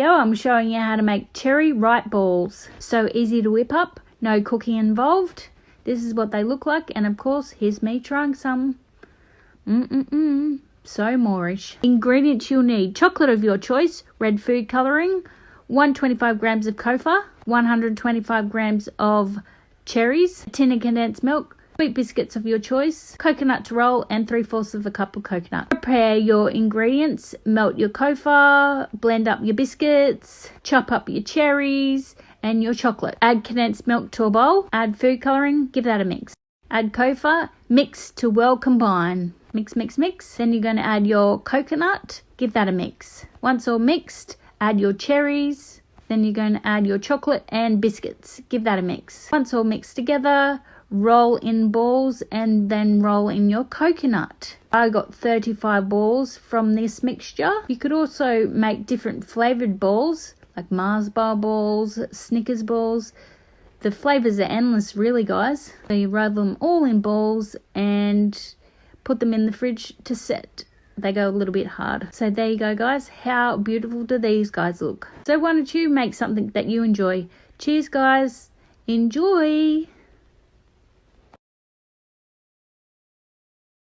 video, I'm showing you how to make cherry ripe balls. So easy to whip up, no cooking involved. This is what they look like, and of course, here's me trying some. So moreish. Ingredients you'll need: chocolate of your choice, red food colouring, 125 grams of Kofa, 125 grams of cherries, a tin of condensed milk, sweet biscuits of your choice, coconut to roll, and 3/4 of a cup of coconut. Prepare your ingredients, melt your Kofa, blend up your biscuits, chop up your cherries and your chocolate. Add condensed milk to a bowl, add food colouring, give that a mix. Add Kofa, mix to well combine. Mix. Then you're going to add your coconut, give that a mix. Once all mixed, add your cherries. Then you're going to add your chocolate and biscuits. Give that a mix. Once all mixed together, roll in balls and then roll in your coconut. I got 35 balls from this mixture. You could also make different flavoured balls, like Mars bar balls, Snickers balls. The flavours are endless, really, guys. So you roll them all in balls and put them in the fridge to set. They go a little bit hard. So there you go, guys. How beautiful do these guys look? So why don't you make something that you enjoy? Cheers, guys. Enjoy.